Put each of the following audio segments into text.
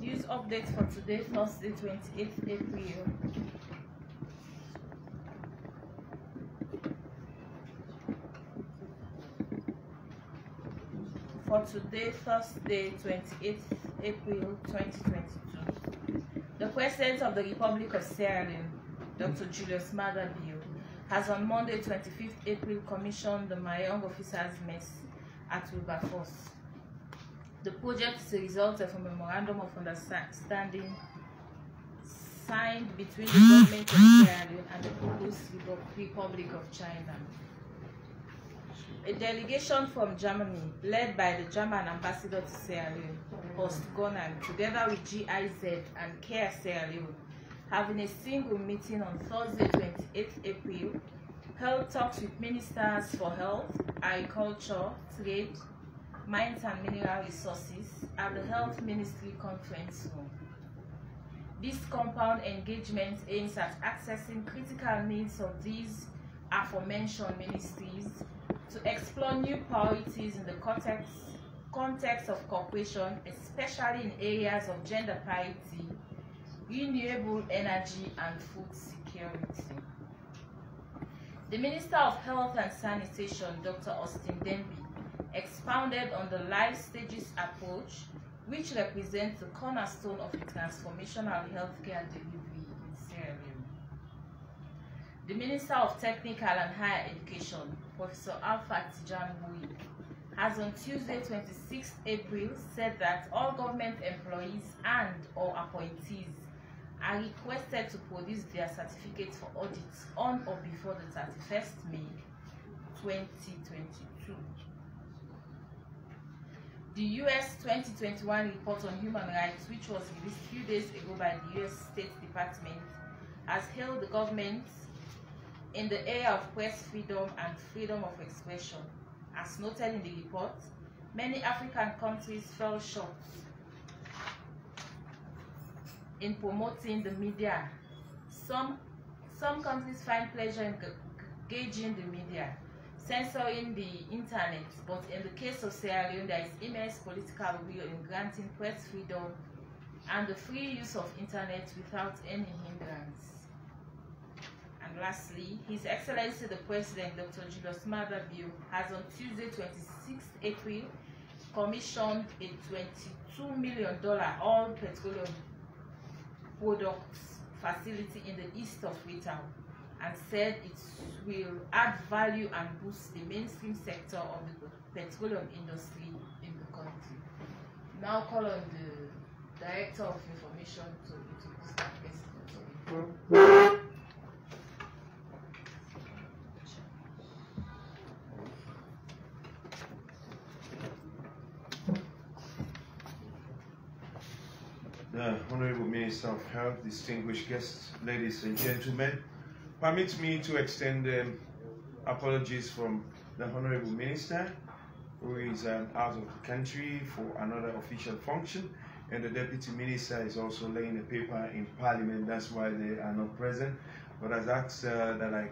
News updates for today, Thursday, 28th April. For today, Thursday, 28th April 2022. The President of the Republic of Sierra Leone, Dr. Julius Maada Bio, has on Monday, 25th April, commissioned the Mayong Officers' Mess at Wilberforce. The project is a result of a memorandum of understanding signed between the government of Sierra Leone and the People's Republic of China. A delegation from Germany, led by the German ambassador to Sierra Leone, Horst Gonnan, together with GIZ and CARE Sierra Leone, having a single meeting on Thursday, 28th April, held talks with ministers for health, agriculture, trade, mines and mineral resources at the Health Ministry Conference Room. This compound engagement aims at accessing critical needs of these aforementioned ministries to explore new priorities in the context of cooperation, especially in areas of gender parity, renewable energy, and food security. The Minister of Health and Sanitation, Dr. Austin Demby, expounded on the life stages approach, which represents the cornerstone of a transformational healthcare delivery in Sierra Leone. The Minister of Technical and Higher Education, Professor Alpha Tijan Bui, has on Tuesday, 26 April, said that all government employees and/or appointees are requested to produce their certificates for audits on or before the 31st May 2022. The U.S. 2021 report on human rights, which was released a few days ago by the U.S. State Department, has hailed the government in the area of press freedom and freedom of expression. As noted in the report, many African countries fell short in promoting the media. Some countries find pleasure in gauging the media, censoring the internet, but in the case of Sierra Leone, there is immense political will in granting press freedom and the free use of internet without any hindrance. And lastly, His Excellency the President, Dr. Julius Maada Bio, has on Tuesday, 26 April, commissioned a $22 million all-petroleum products facility in the east of Freetown, and said it will add value and boost the mainstream sector of the petroleum industry in the country. Now call on the Director of Information to introduce the guest. The Honorable Minister of Health, distinguished guests, ladies and gentlemen, permit me to extend apologies from the Honorable Minister, who is out of the country for another official function, and the Deputy Minister is also laying a paper in Parliament. That's why they are not present. But I've asked that I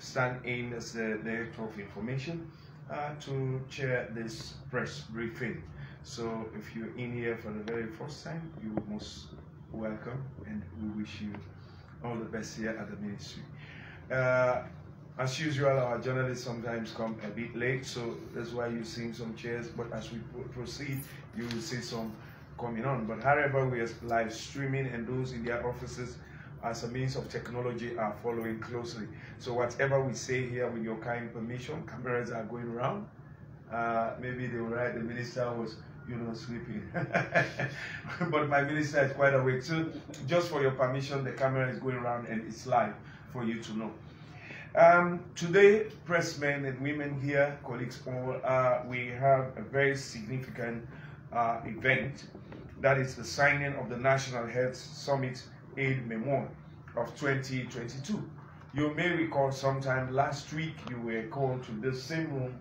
stand in as the Director of Information to chair this press briefing. So if you're in here for the very first time, you're most welcome, and we wish you all the best here at the ministry. As usual, our journalists sometimes come a bit late, so that's why you're seeing some chairs, but as we proceed, you will see some coming on. But however, we are live streaming, and those in their offices as a means of technology are following closely. So whatever we say here, with your kind permission, cameras are going around. Maybe they will write the minister was sleeping. But my minister is quite awake. So just for your permission, the camera is going around and it's live for you to know. Today, pressmen and women here, colleagues all, we have a very significant event. That is the signing of the National Health Summit Aid Memo of 2022. You may recall sometime last week you were called to this same room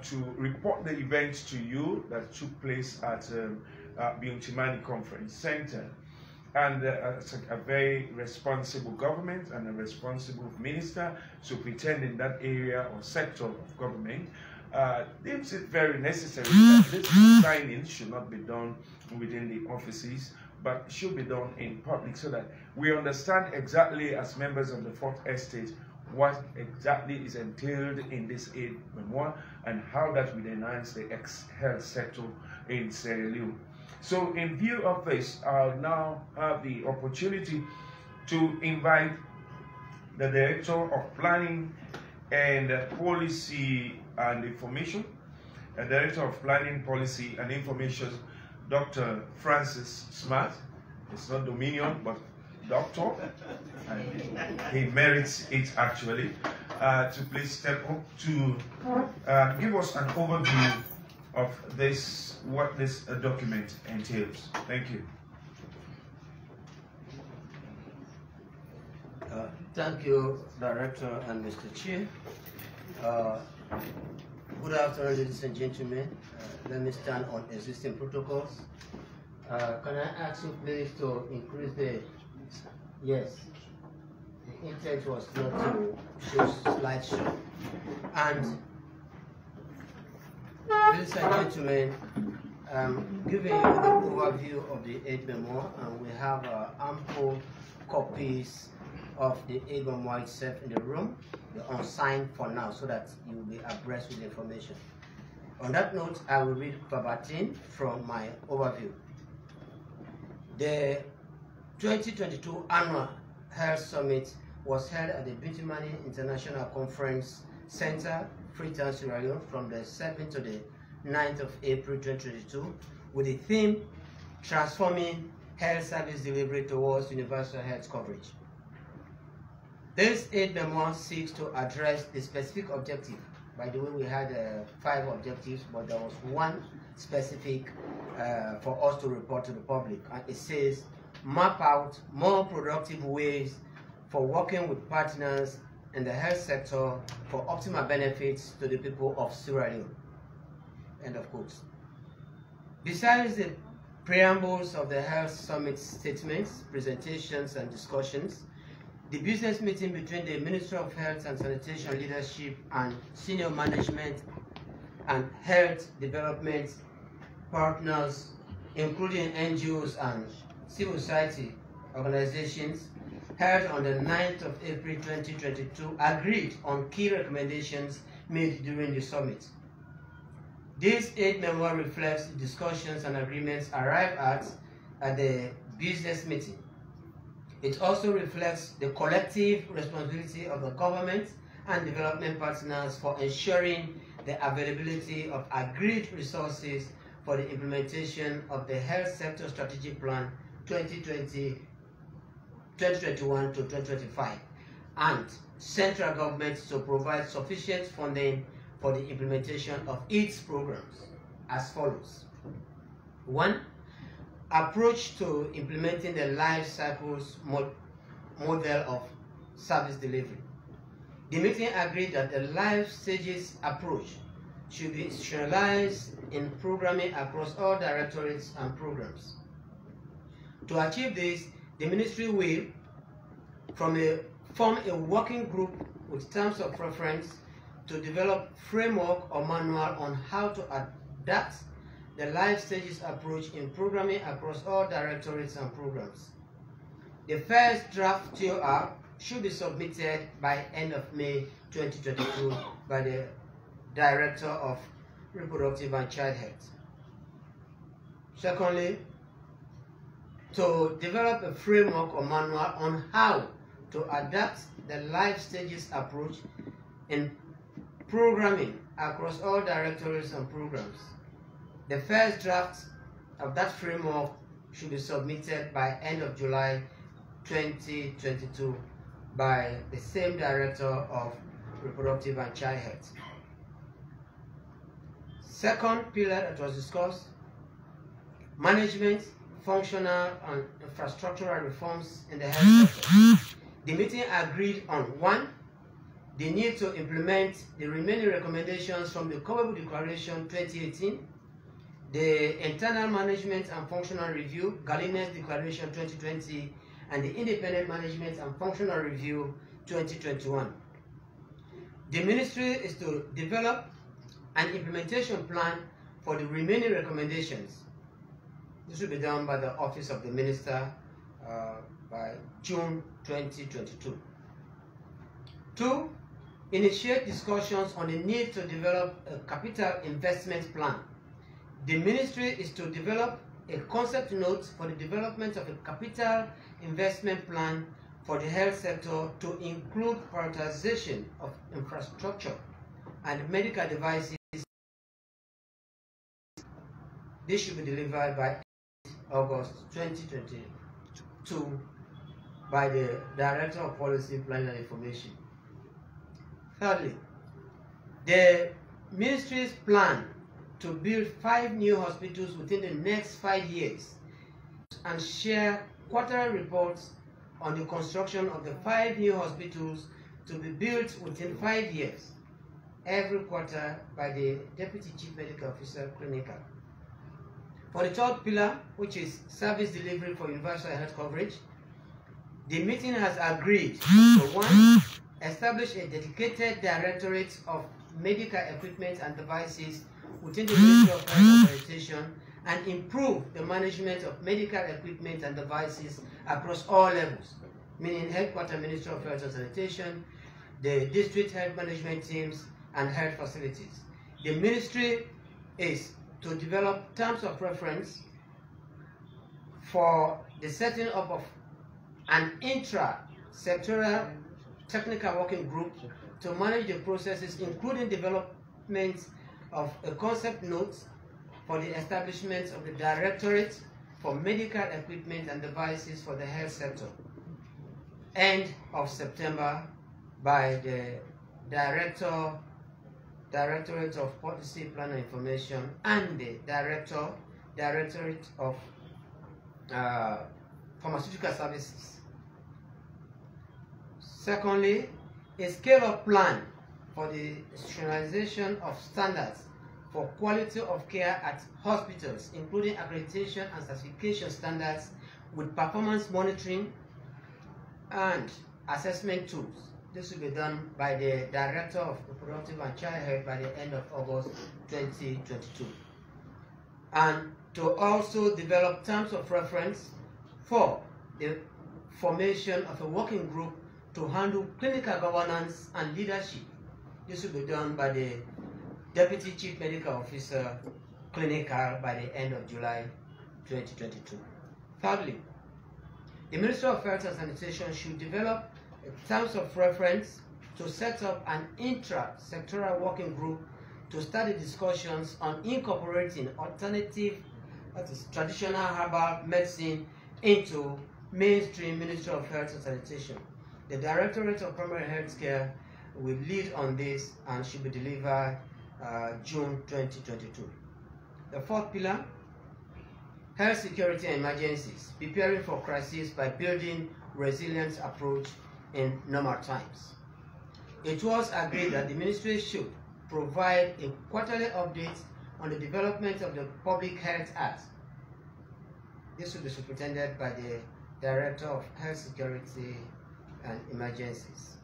to report the events to you that took place at Biuntimani Conference Center. And a very responsible government and a responsible minister superintending that area or sector of government deems it very necessary that this signing should not be done within the offices, but should be done in public, so that we understand exactly, as members of the Fourth Estate, what exactly is entailed in this aid memoir and how that will enhance the health sector in Sierra Leone. So in view of this, I'll now have the opportunity to invite the Director of Planning and Policy and Information, the Director of Planning, Policy and Information, Dr. Francis Smart. It's not Dominion, but Doctor. And he merits it actually. To please step up to give us an overview of this, what this document entails. Thank you. Thank you, Director and Mr. Chair. Good afternoon, ladies and gentlemen. Let me stand on existing protocols. Can I ask you please to increase the... Yes, the intent was not to show slideshow. And ladies and gentlemen, I'm giving you the overview of the aid memoir, and we have ample copies of the aid memoir itself in the room. They're unsigned for now, so that you will be abreast with the information. On that note, I will read verbatim from my overview. The 2022 Annual Health Summit was held at the Guinea International Conference Center, Freetown, Sierra Leone, from the 7th to the 9th of April 2022, with the theme Transforming Health Service Delivery Towards Universal Health Coverage. This aid memoir seeks to address the specific objective. By the way, we had 5 objectives, but there was one specific for us to report to the public. And it says, map out more productive ways for working with partners in the health sector for optimal benefits to the people of Sierra Leone. End of quotes. Besides the preambles of the Health Summit statements, presentations, and discussions, the business meeting between the Ministry of Health and Sanitation leadership and senior management and health development partners, including NGOs and civil society organizations, held on the 9th of April 2022, agreed on key recommendations made during the summit. This aid memoir reflects the discussions and agreements arrived at the business meeting. It also reflects the collective responsibility of the government and development partners for ensuring the availability of agreed resources for the implementation of the Health Sector Strategic Plan 2021 to 2025, and central government to provide sufficient funding for the implementation of its programs as follows. 1. Approach to implementing the life cycles model of service delivery. The meeting agreed that the life stages approach should be institutionalized in programming across all directorates and programs. To achieve this, the ministry will form a working group with terms of reference to develop framework or manual on how to adapt the life stages approach in programming across all directorates and programs. The first draft TOR should be submitted by end of May 2022 by the Director of Reproductive and Child Health. Secondly, to develop a framework or manual on how to adapt the life stages approach in programming across all directorates and programs. The first draft of that framework should be submitted by end of July 2022 by the same Director of Reproductive and Child Health. Second pillar that was discussed, management, functional and infrastructural reforms in the health sector. The meeting agreed on 1. The need to implement the remaining recommendations from the Coverable Declaration 2018, the Internal Management and Functional Review, Galena's Declaration 2020, and the Independent Management and Functional Review 2021. The ministry is to develop an implementation plan for the remaining recommendations. This will be done by the Office of the Minister by June 2022. 2. Initiate discussions on the need to develop a capital investment plan. The Ministry is to develop a concept note for the development of a capital investment plan for the health sector to include prioritization of infrastructure and medical devices. This should be delivered by August 2022 by the Director of Policy, Planning and Information. Thirdly, the Ministry's plan to build 5 new hospitals within the next 5 years and share quarterly reports on the construction of the 5 new hospitals to be built within 5 years, every quarter by the Deputy Chief Medical Officer, Clinical. For the third pillar, which is service delivery for universal health coverage, the meeting has agreed to 1. Establish a dedicated directorate of medical equipment and devices within the Ministry of Health and Sanitation and improve the management of medical equipment and devices across all levels, meaning Headquarter Ministry of Health and Sanitation, the district health management teams, and health facilities. The ministry is to develop terms of reference for the setting up of an intra-sectoral technical working group to manage the processes, including development of a concept note for the establishment of the Directorate for Medical Equipment and Devices for the health sector. End of September by the Directorate of Policy, Plan and Information and the Directorate of Pharmaceutical Services. Secondly, a scale-up plan for the standardization of standards for quality of care at hospitals, including accreditation and certification standards with performance monitoring and assessment tools. This will be done by the Director of Reproductive and Child Health by the end of August 2022. And to also develop terms of reference for the formation of a working group to handle clinical governance and leadership. This will be done by the Deputy Chief Medical Officer, Clinical, by the end of July 2022. Thirdly, the Ministry of Health and Sanitation should develop terms of reference to set up an intra-sectoral working group to start the discussions on incorporating alternative, that is traditional herbal medicine, into mainstream Ministry of Health and Sanitation. The Directorate of Primary Health Care will lead on this and should be delivered June 2022. The fourth pillar, health security and emergencies, preparing for crisis by building resilience approach in normal times. It was agreed that the ministry should provide a quarterly update on the development of the Public Health Act. This will be superintended by the Director of Health Security and Emergencies.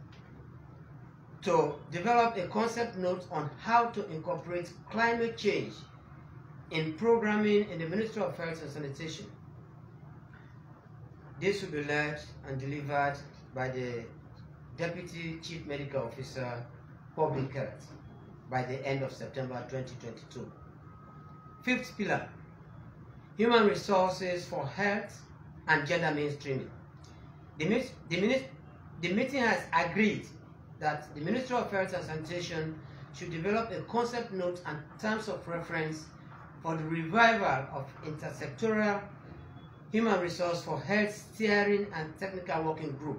To develop a concept note on how to incorporate climate change in programming in the Ministry of Health and Sanitation. This will be led and delivered by the Deputy Chief Medical Officer, Public Health, by the end of September 2022. Fifth pillar, human resources for health and gender mainstreaming. The meeting has agreed that the Ministry of Health and Sanitation should develop a concept note and terms of reference for the revival of intersectoral human resource for health steering and technical working group.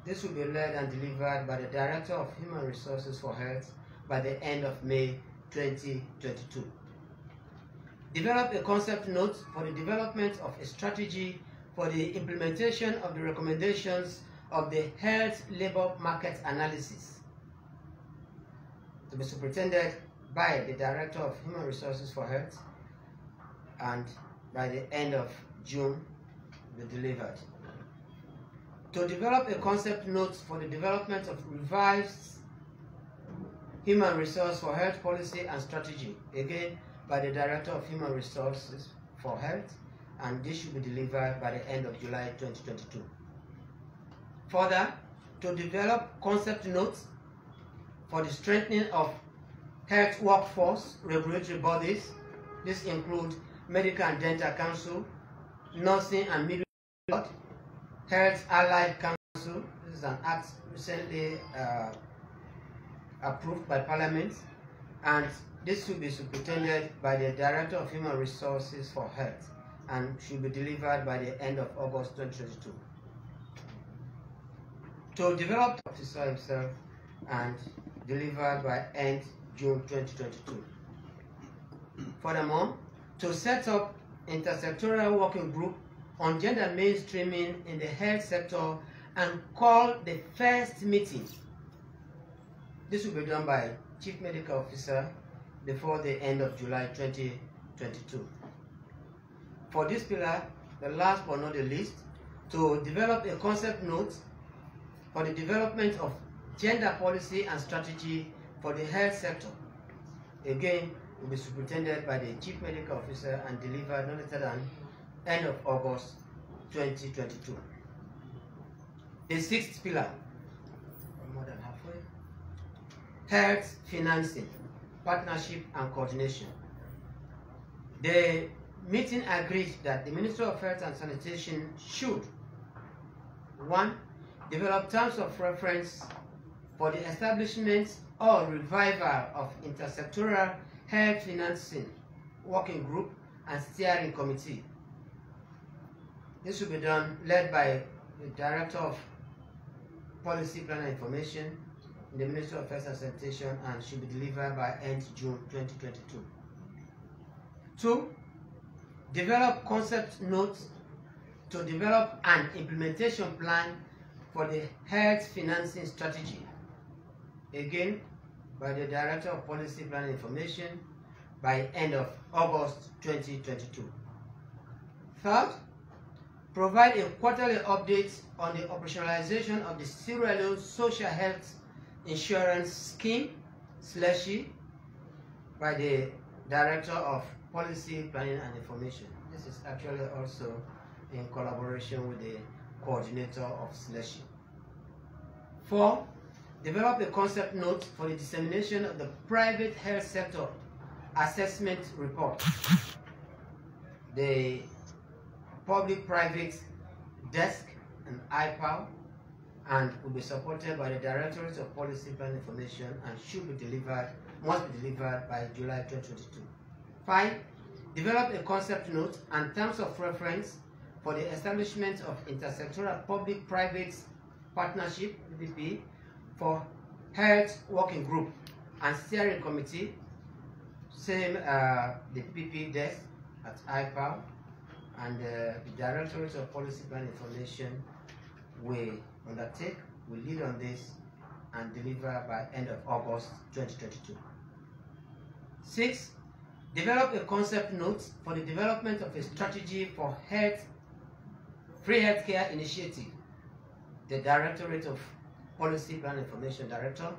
This will be led and delivered by the Director of Human Resources for Health by the end of May 2022. Develop a concept note for the development of a strategy for the implementation of the recommendations of the Health Labor Market Analysis, to be superintended by the Director of Human Resources for Health, and by the end of June be delivered. To develop a concept note for the development of revised Human Resource for Health Policy and Strategy, again by the Director of Human Resources for Health, and this should be delivered by the end of July 2022. Further, to develop concept notes for the strengthening of health workforce regulatory bodies. This includes Medical and Dental Council, Nursing and Midwifery, Health Allied Council. This is an act recently approved by Parliament, and this should be superintended by the Director of Human Resources for Health and should be delivered by the end of August 2022. To develop the officer himself and delivered by end June 2022. Furthermore, to set up intersectoral working group on gender mainstreaming in the health sector and call the first meeting. This will be done by Chief Medical Officer before the end of July 2022. For this pillar, the last but not the least, to develop a concept note for the development of gender policy and strategy for the health sector. Again, will be superintended by the Chief Medical Officer and delivered no later than end of August 2022. The sixth pillar, more than halfway, health financing, partnership and coordination. The meeting agreed that the Ministry of Health and Sanitation should 1. Develop terms of reference for the establishment or revival of intersectoral health financing working group and steering committee. This will be done led by the Director of Policy Plan and Information in the Ministry of Health and Sanitation and should be delivered by end June 2022. 2. Develop concept notes to develop an implementation plan for the health financing strategy, again by the Director of Policy Plan and Information by end of August 2022. Third, provide a quarterly update on the operationalization of the Sierra Leone Social Health Insurance Scheme (SLESHI) by the Director of Policy Planning and Information. This is actually also in collaboration with the coordinator of SLESHI. 4. Develop a concept note for the dissemination of the private health sector assessment report. The public-private desk and IPAL, and will be supported by the Directorate of Policy Plan Information and should be delivered, must be delivered by July 2022. 5. Develop a concept note and terms of reference for the establishment of intersectoral public-private partnership (PPP) for health working group and steering committee. Same the PP desk at IPAL, and the Directorate of Policy Plan Information will undertake, will lead on this and deliver by end of August 2022. 6. Develop a concept note for the development of a strategy for free healthcare initiative. The Directorate of Policy Plan Information Director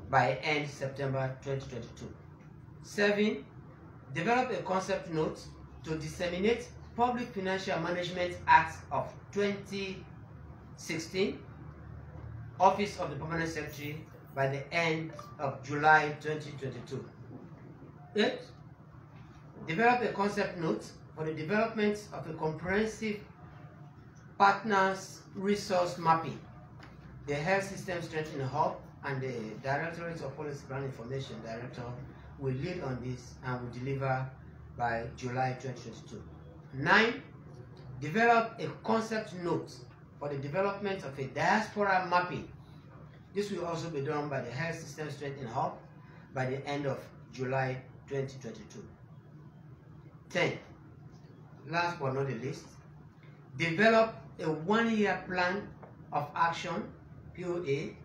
by end September 2022. 7. Develop a concept note to disseminate Public Financial Management Act of 2016, Office of the Permanent Secretary, by the end of July 2022. 8. Develop a concept note for the development of a comprehensive partners resource mapping. The Health System Strengthening Hub and the Directorate of Policy Plan Information Director will lead on this and will deliver by July 2022. 9. Develop a concept note for the development of a diaspora mapping. This will also be done by the Health System Strengthening Hub by the end of July 2022. 10. Last but not the least, develop a 1-year plan of action (POA)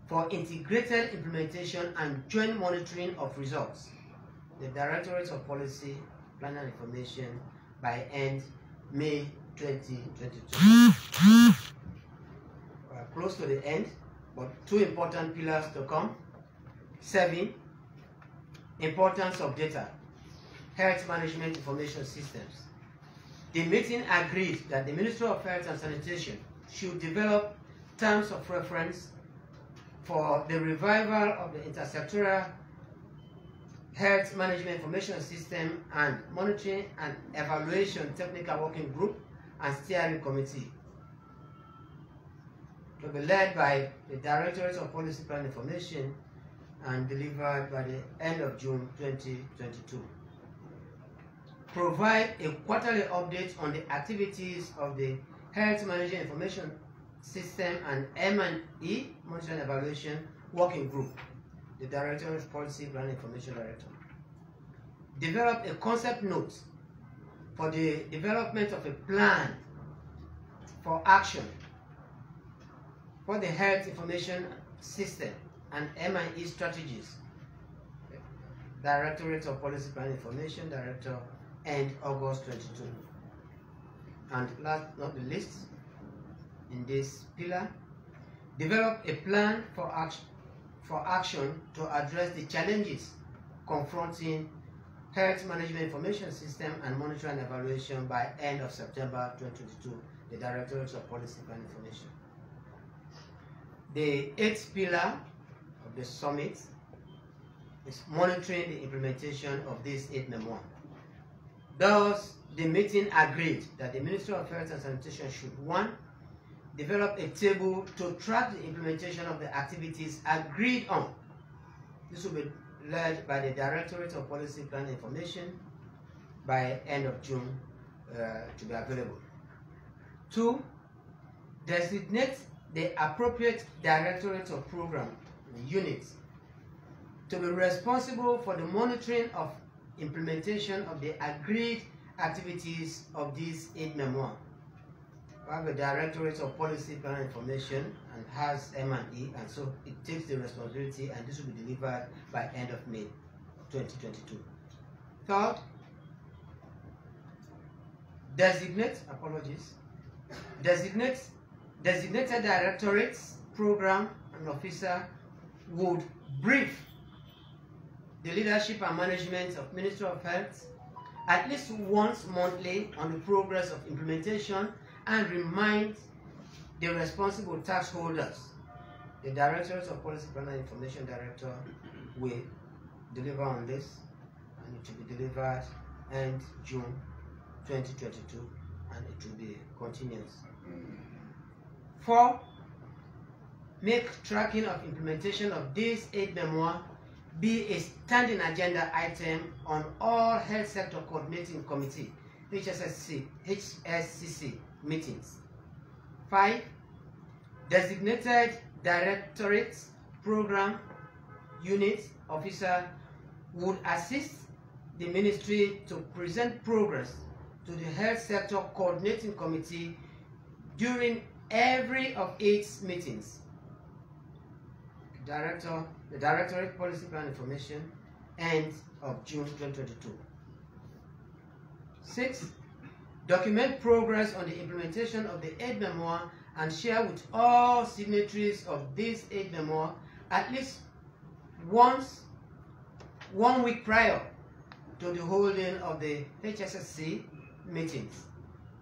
for integrated implementation and joint monitoring of results. The Directorate of Policy, Plan and Information by end May 2022. We are close to the end, but two important pillars to come. 7. Importance of data, health management information systems. The meeting agreed that the Ministry of Health and Sanitation should develop terms of reference for the revival of the intersectoral health management information system and monitoring and evaluation technical working group and steering committee to be led by the Directorate of Policy Plan Information and delivered by the end of June 2022. Provide a quarterly update on the activities of the Health Management Information System and M&E Monitoring and Evaluation Working Group, the Director of Policy Plan Information Director. Develop a concept note for the development of a plan for action for the health information system and M&E strategies. Directorate of Policy Plan Information Director, end August 22. And last but not the least, in this pillar, develop a plan for action to address the challenges confronting health management information system and monitoring and evaluation by end of September 2022, the Directorate of Policy Plan Information. The 8th pillar of the summit is monitoring the implementation of this 8 memoir. Thus, the meeting agreed that the Ministry of Health and Sanitation should 1. Develop a table to track the implementation of the activities agreed on. This will be led by the Directorate of Policy Plan Information by end of June to be available. 2. Designate the appropriate Directorate of Program units to be responsible for the monitoring of implementation of the agreed activities of these 8 memoir. We have a Directorate of Policy Plan Information and has M&E, and so it takes the responsibility, and this will be delivered by end of May 2022. 3rd, designated directorates, program, and officer would brief the leadership and management of Ministry of Health at least once monthly on the progress of implementation and remind the responsible tax holders. The Directorate of Policy Plan and Information Director will deliver on this, and it will be delivered end June 2022, and it will be continuous. 4. Make tracking of implementation of these 8 memoir be a standing agenda item on all Health Sector Coordinating Committee HSCC meetings. 5. Designated directorates, program, unit, officer would assist the ministry to present progress to the Health Sector Coordinating Committee during every of its meetings. The Directorate Policy Plan Information, end of June 2022. 6. Document progress on the implementation of the 8 memoir and share with all signatories of these 8 memoir at least once 1 week prior to the holding of the HSSC meetings.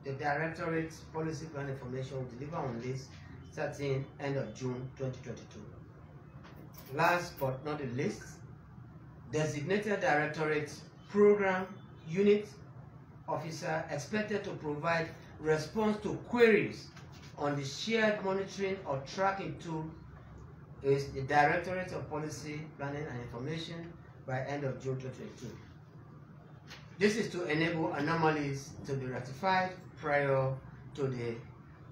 The Directorate Policy Plan Information will deliver on this starting end of June 2022. Last but not the least, designated directorate, program, unit, officer expected to provide response to queries on the shared monitoring or tracking tool is the Directorate of Policy, Planning and Information by end of June 2022. This is to enable anomalies to be rectified prior to the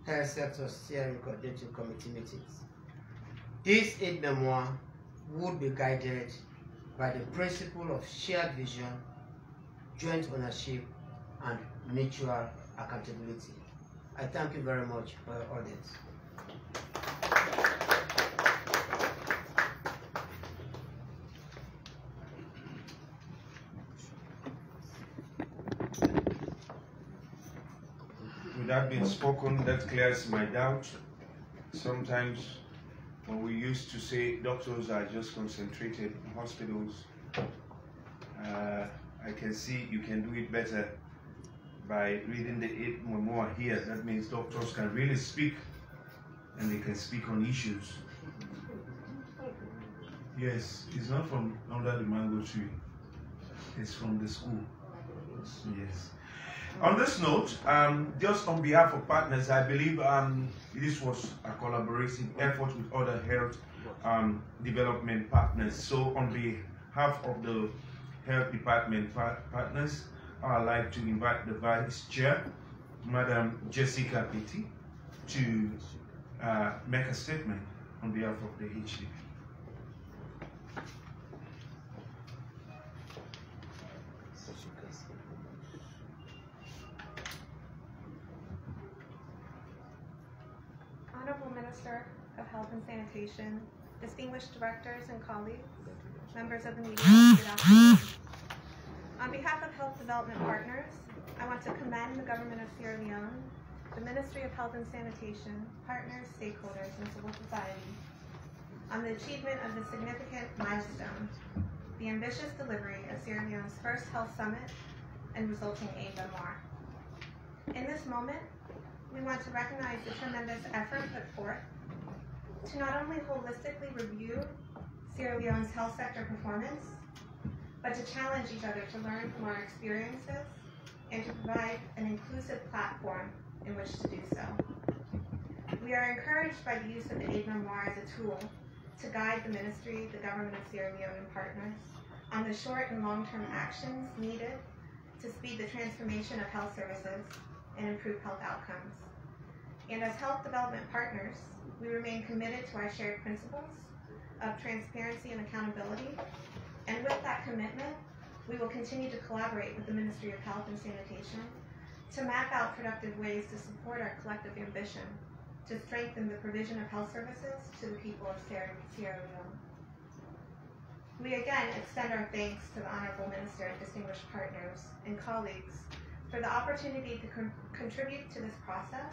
Health Sector Steering Coordinating Committee meetings. These 8 memoir would be guided by the principle of shared vision, joint ownership, and mutual accountability. I thank you very much for your audience. With that being spoken, that clears my doubt. Sometimes when we used to say doctors are just concentrated in hospitals, I can see you can do it better by reading the 8 memoir here. That means doctors can really speak, and they can speak on issues. Yes, it's not from under the mango tree. It's from the school. Yes. On this note, just on behalf of partners, I believe this was a collaborative effort with other health development partners. So on behalf of the health department partners, I'd like to invite the Vice Chair, Madam Jessica Pitti, to make a statement on behalf of the HDP. Honorable Minister of Health and Sanitation, distinguished directors and colleagues, members of the media, good afternoon. On behalf of Health Development Partners, I want to commend the Government of Sierra Leone, the Ministry of Health and Sanitation, partners, stakeholders, and civil society on the achievement of the significant milestone, the ambitious delivery of Sierra Leone's first health summit and resulting aid memoir. In this moment, we want to recognize the tremendous effort put forth to not only holistically review Sierra Leone's health sector performance, but to challenge each other to learn from our experiences and to provide an inclusive platform in which to do so. We are encouraged by the use of the aid memoir as a tool to guide the ministry, the government of Sierra Leone, and partners on the short and long-term actions needed to speed the transformation of health services and improve health outcomes. And as health development partners, we remain committed to our shared principles of transparency and accountability. And with that commitment, we will continue to collaborate with the Ministry of Health and Sanitation to map out productive ways to support our collective ambition to strengthen the provision of health services to the people of Sierra Leone. We again extend our thanks to the Honorable Minister and distinguished partners and colleagues for the opportunity to contribute to this process,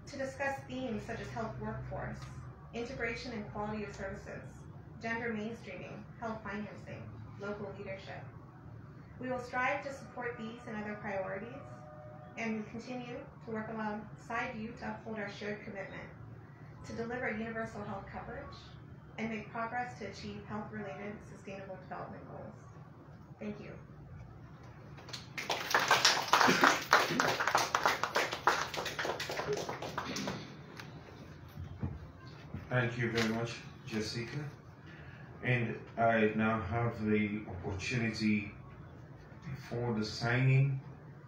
to discuss themes such as health workforce, integration and quality of services, gender mainstreaming, health financing, local leadership. We will strive to support these and other priorities, and we continue to work alongside you to uphold our shared commitment to deliver universal health coverage and make progress to achieve health-related sustainable development goals. Thank you. Thank you very much, Jessica. And I now have the opportunity, before the signing,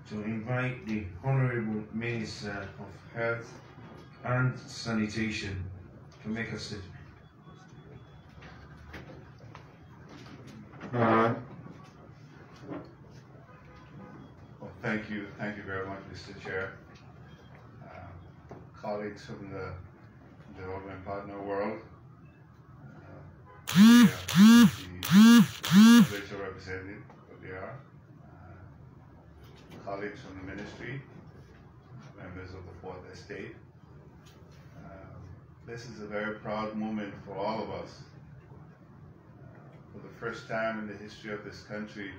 to invite the Honorable Minister of Health and Sanitation to make a statement. Well, thank you very much, Mr. Chair. Colleagues from the development partner world, the provincial representative of the R, colleagues from the ministry, members of the Fourth Estate. This is a very proud moment for all of us. For the first time in the history of this country,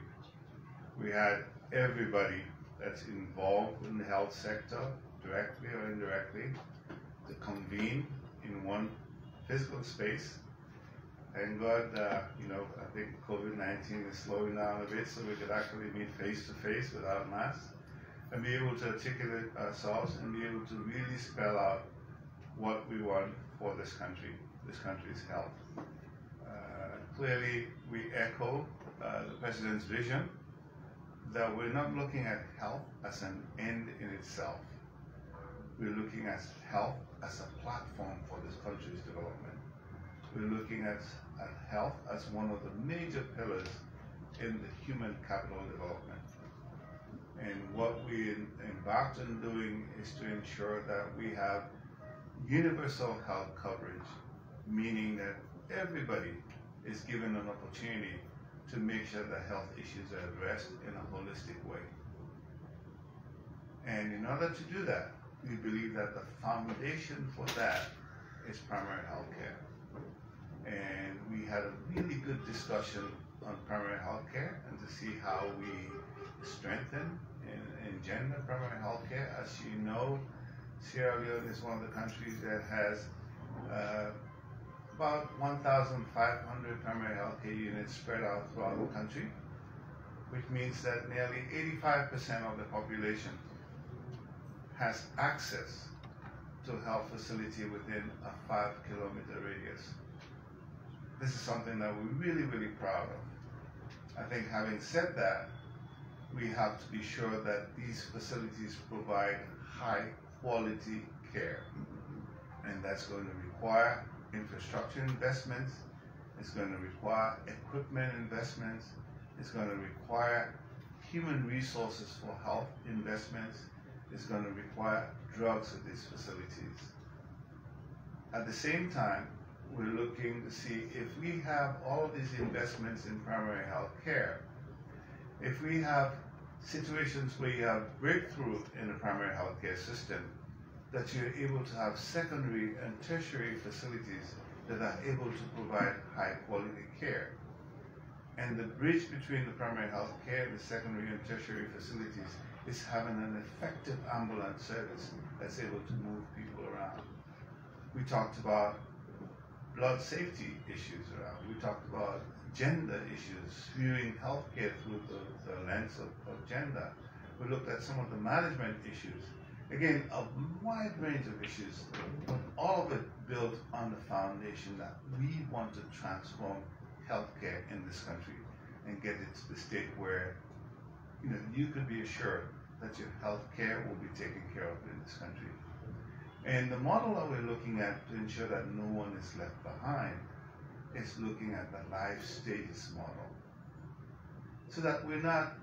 we had everybody that's involved in the health sector, directly or indirectly, to convene in one physical space. Thank God, I think COVID-19 is slowing down a bit, so we could actually meet face to face without masks and be able to articulate ourselves and be able to really spell out what we want for this country's health. Clearly, we echo the President's vision that we're not looking at health as an end in itself. We're looking at health as a platform for this country's development. We're looking at health as one of the major pillars in the human capital development. And what we embarked on doing is to ensure that we have universal health coverage, meaning that everybody is given an opportunity to make sure that health issues are addressed in a holistic way. And in order to do that, we believe that the foundation for that is primary health care. And we had a really good discussion on primary health care and to see how we strengthen and engender primary health care. As you know, Sierra Leone is one of the countries that has about 1,500 primary health care units spread out throughout the country, which means that nearly 85% of the population has access to a health facility within a 5-kilometer radius. This is something that we're really, really proud of. I think having said that, we have to be sure that these facilities provide high quality care. And that's going to require infrastructure investments, it's going to require equipment investments, it's going to require human resources for health investments, it's going to require drugs at these facilities. At the same time, we're looking to see if we have all of these investments in primary health care, if we have situations where you have breakthrough in the primary health care system, that you're able to have secondary and tertiary facilities that are able to provide high quality care. And the bridge between the primary health care and the secondary and tertiary facilities is having an effective ambulance service that's able to move people around. We talked about blood safety issues around. We talked about gender issues, viewing healthcare through the lens of gender. We looked at some of the management issues. Again, a wide range of issues, but all of it built on the foundation that we want to transform healthcare in this country and get it to the state where you could be assured that your healthcare will be taken care of in this country. And the model that we're looking at to ensure that no one is left behind is looking at the life stages model, so that we're not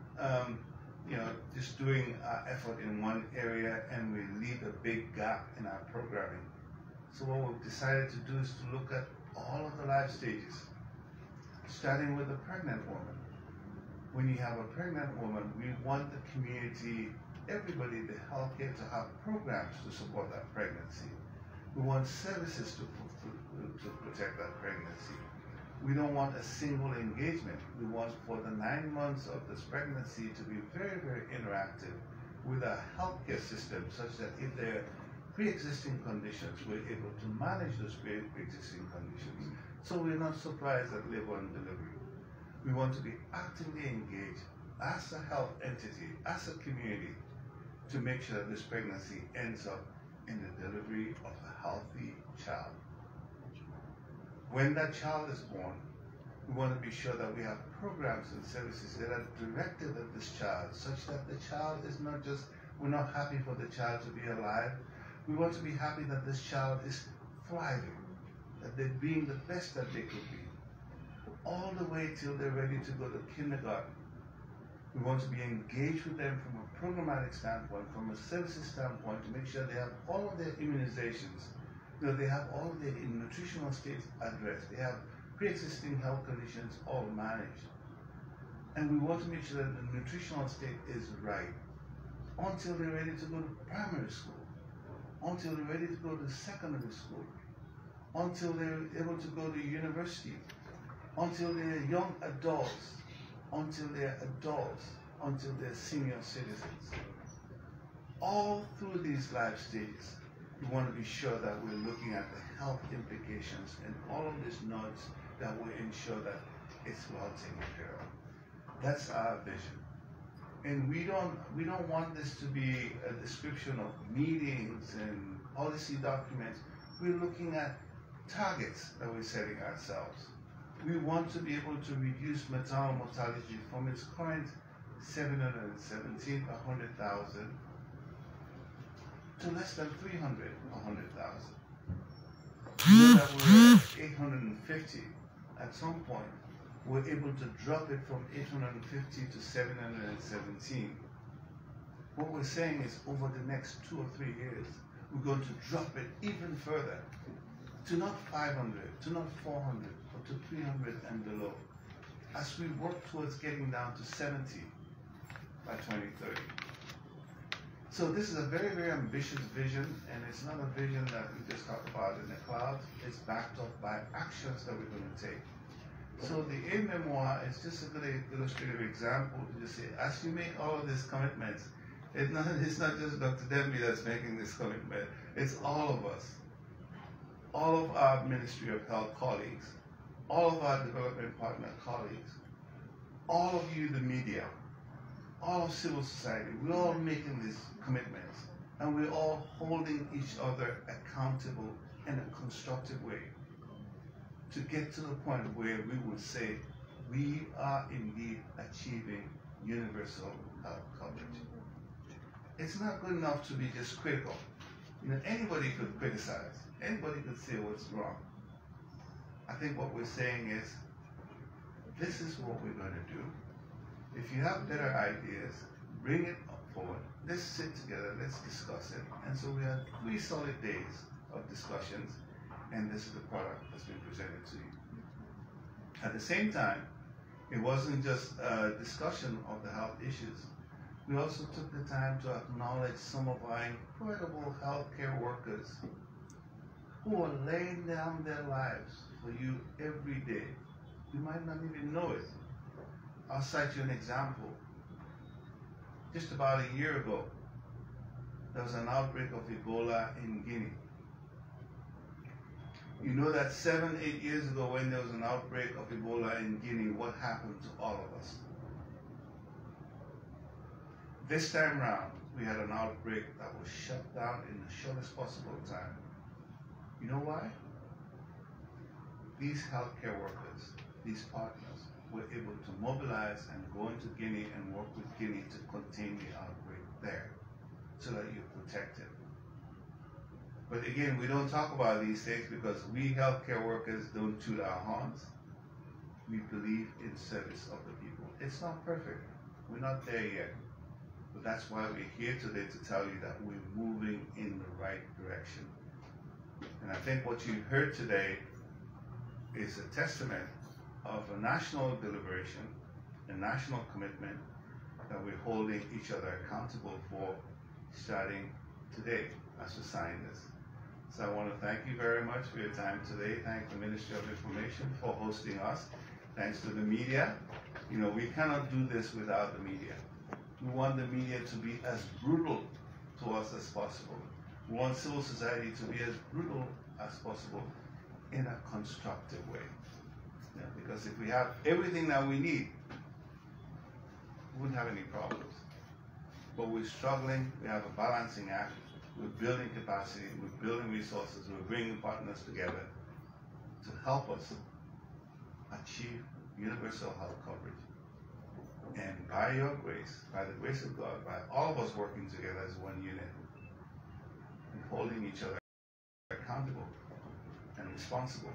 just doing our effort in one area and we leave a big gap in our programming. So what we've decided to do is to look at all of the life stages, starting with a pregnant woman. When you have a pregnant woman, we want the community, everybody, the healthcare, to have programs to support that pregnancy. We want services to protect that pregnancy. We don't want a single engagement. We want for the 9 months of this pregnancy to be very, very interactive with our healthcare system, such that if there are pre-existing conditions, we're able to manage those pre-existing conditions. So we're not surprised at labor and delivery. We want to be actively engaged as a health entity, as a community, to make sure that this pregnancy ends up in the delivery of a healthy child. When that child is born, we want to be sure that we have programs and services that are directed at this child, such that the child is not just, we're not happy for the child to be alive. We want to be happy that this child is thriving, that they're being the best that they could be, all the way till they're ready to go to kindergarten. We want to be engaged with them from a programmatic standpoint, from a services standpoint, to make sure they have all of their immunizations. They have all of their nutritional states addressed. They have pre-existing health conditions all managed. And we want to make sure that the nutritional state is right until they're ready to go to primary school, until they're ready to go to secondary school, until they're able to go to university, until they're young adults, until they're adults, until they're senior citizens. All through these life stages, we want to be sure that we're looking at the health implications and all of these nodes that will ensure that it's well taken care of. That's our vision. And we don't want this to be a description of meetings and policy documents. We're looking at targets that we're setting ourselves. We want to be able to reduce maternal mortality from its current 717 per 100,000 to less than 300 per 100,000. We know that we're at 850 at some point. We're able to drop it from 850 to 717. What we're saying is over the next 2 or 3 years, we're going to drop it even further to not 500, to not 400, but to 300 and below, as we work towards getting down to 70 by 2030. So this is a very, very ambitious vision, and it's not a vision that we just talk about in the clouds. It's backed up by actions that we're going to take. So the A-memoir is just a good illustrative example to just say, as you make all of these commitments, it's not just Dr. Denby that's making this commitment, it's all of us. All of our Ministry of Health colleagues, all of our development partner colleagues, all of you, the media, all of civil society, we're all making these commitments, and we're all holding each other accountable in a constructive way to get to the point where we would say we are indeed achieving universal health coverage. It's not good enough to be just critical. You know, anybody could criticize, anybody could say what's wrong. I think what we're saying is, this is what we're going to do. If you have better ideas, bring it forward. Let's sit together, let's discuss it. And so we had 3 solid days of discussions, and this is the product that's been presented to you. At the same time, it wasn't just a discussion of the health issues. We also took the time to acknowledge some of our incredible healthcare workers who are laying down their lives for you every day. You might not even know it. I'll cite you an example. Just about a year ago, there was an outbreak of Ebola in Guinea. You know that 7, 8 years ago, when there was an outbreak of Ebola in Guinea, what happened to all of us? This time round, we had an outbreak that was shut down in the shortest possible time. You know why? These healthcare workers, these partners, were able to mobilize and go into Guinea and work with Guinea to contain the outbreak there, so that you're protected. But again, we don't talk about these things because we healthcare workers don't toot our horns. We believe in service of the people. It's not perfect. We're not there yet. But that's why we're here today, to tell you that we're moving in the right direction. And I think what you heard today is a testament of a national deliberation, a national commitment that we're holding each other accountable for, starting today as we sign this. So I want to thank you very much for your time today. Thank the Ministry of Information for hosting us. Thanks to the media. You know, we cannot do this without the media. We want the media to be as brutal to us as possible. We want civil society to be as brutal as possible in a constructive way. Yeah, because if we have everything that we need, we wouldn't have any problems. But we're struggling. We have a balancing act. We're building capacity. We're building resources. We're bringing partners together to help us achieve universal health coverage. And by your grace, by the grace of God, by all of us working together as one unit and holding each other accountable and responsible,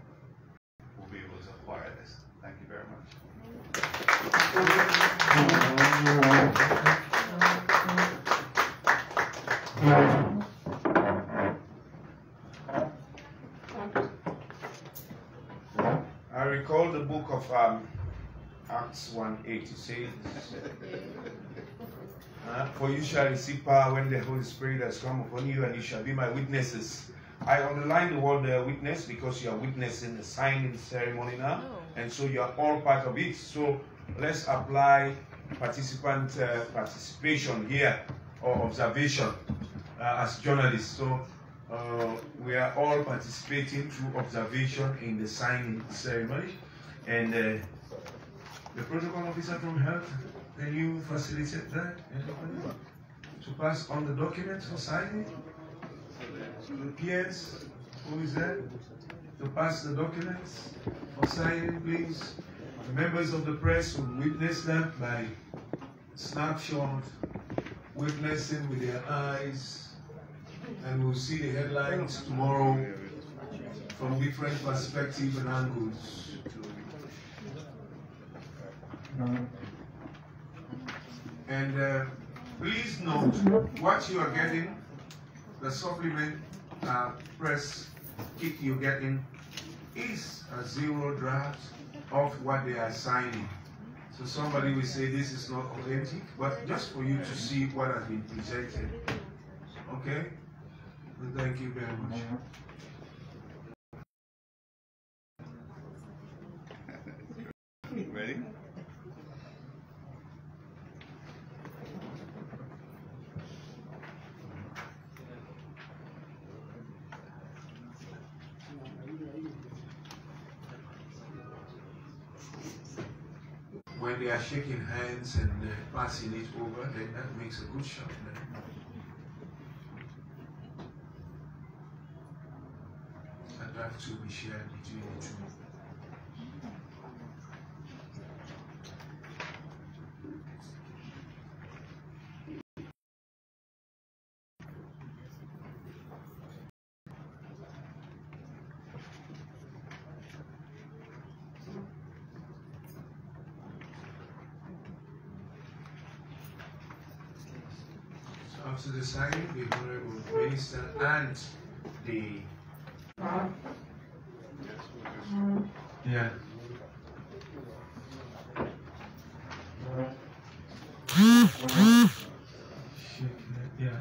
we'll be able to acquire this. Thank you very much. I recall the book of Acts 1:8 says, for you shall receive power when the Holy Spirit has come upon you, and you shall be my witnesses. I underline the word witness because you are witnessing the signing ceremony now, and so you are all part of it. So let's apply participation here, or observation as journalists. So we are all participating through observation in the signing ceremony. And the protocol officer from health, can you facilitate that? To pass on the documents for signing? The peers, who is there? To pass the documents for signing, please. The members of the press will witness that by snapshot, witnessing with their eyes, and we'll see the headlines tomorrow from different perspectives and angles. And please note what you are getting, the supplement press kit you're getting is a zero draft of what they are signing. So somebody will say this is not authentic, but just for you to see what has been presented. Okay? Well, thank you very much. Ready? When they are shaking hands and passing it over, then that makes a good shot. And that to be shared between the two. After the signing, the Honorable Minister and the yeah. Yeah.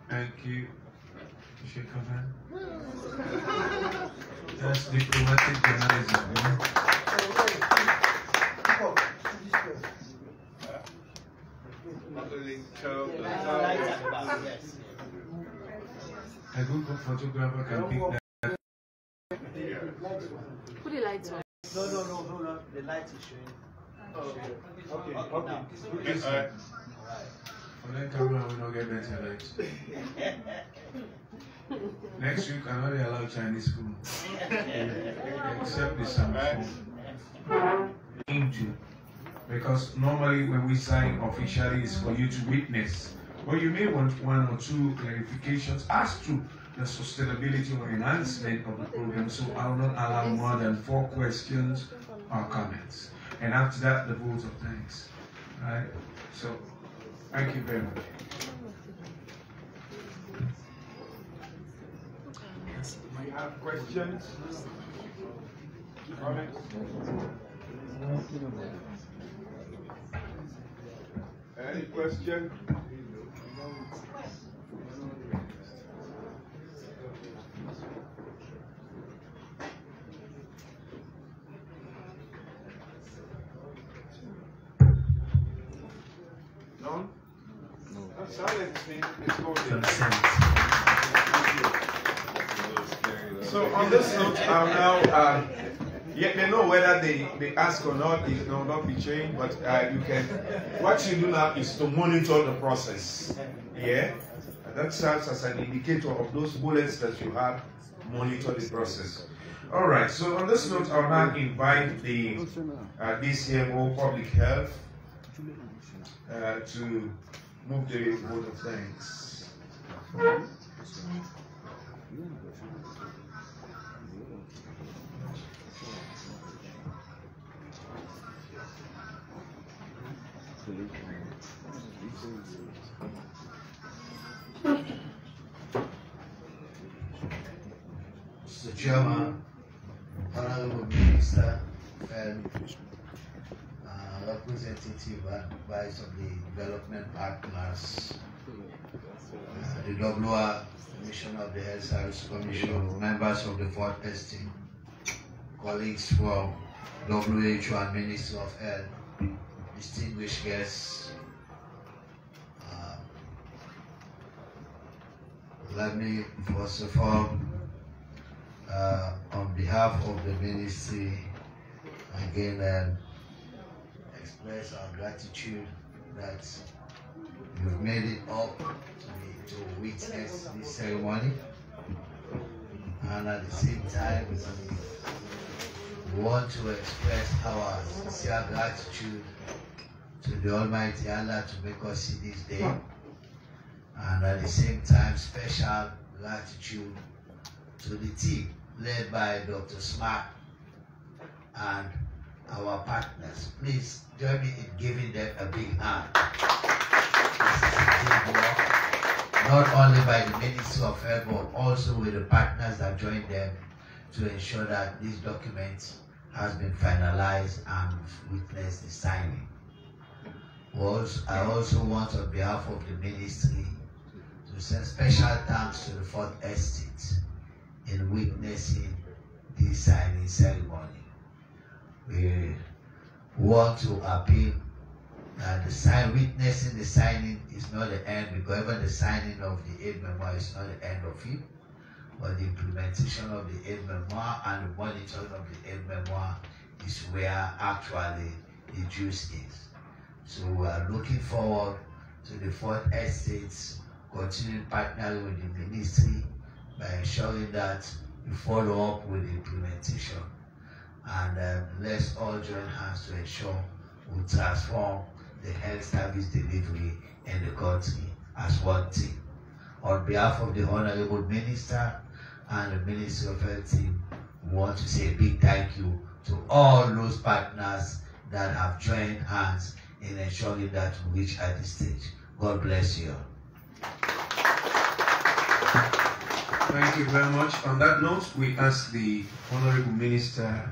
Thank you. Shake your hand. That's diplomatic journalism. A good photographer can pick that. Put the lights on. No, hold on. The light is showing. Okay. For that camera, we don't get better lights. Next week, I'm not allow Chinese food. Except the Samsung. Because normally when we sign officially, it's for you to witness. But you may want one or two clarifications as to the sustainability or enhancement of the program. So I will not allow more than 4 questions or comments. And after that, the vote of thanks. All right? So, thank you very much. Do you have questions? Comments? Any question? None? No. That silence means it's going So on this note, I'll now, yet they know whether they ask or not, it will not be changed, but you can, what you do now is to monitor the process. Yeah? And that serves as an indicator of those bullets that you have, monitor the process. All right, so on this note, I'll now invite the DCMO Public Health to move the vote of thanks. Mr. Chairman, Honorable Minister, and representative and advice of the development partners, the WR, Commissioner of the Health Service Commission, members of the fourth testing, colleagues from WHO and Ministry of Health, distinguished guests. Let me first of all, on behalf of the ministry, again express our gratitude that you've made it up to witness this ceremony, and at the same time we want to express our sincere gratitude to the Almighty Allah to make us see this day, and at the same time special gratitude to the team led by Dr. Smart and our partners. Please join me in giving them a big hand. This is a team work, not only by the Ministry of Health, but also with the partners that joined them to ensure that this document has been finalized and witnessed the signing. I also want, on behalf of the ministry, to send special thanks to the Fourth Estate in witnessing the signing ceremony. We want to appeal that witnessing the signing is not the end, because even the signing of the aid memoir is not the end of it, but the implementation of the aid memoir and the monitoring of the aid memoir is where actually the juice is. So we are looking forward to the Fourth Estate's continuing partnering with the ministry by ensuring that we follow up with the implementation. And let's all join hands to ensure we transform the health service delivery in the country as one team. On behalf of the Honorable Minister and the Ministry of Health team, we want to say a big thank you to all those partners that have joined hands in ensuring that we reach at this stage. God bless you. Thank you very much. On that note, we ask the Honorable Minister,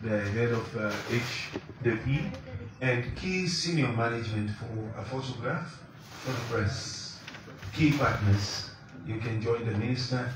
the head of HDP, and key senior management for a photograph for the press. Key partners, you can join the minister.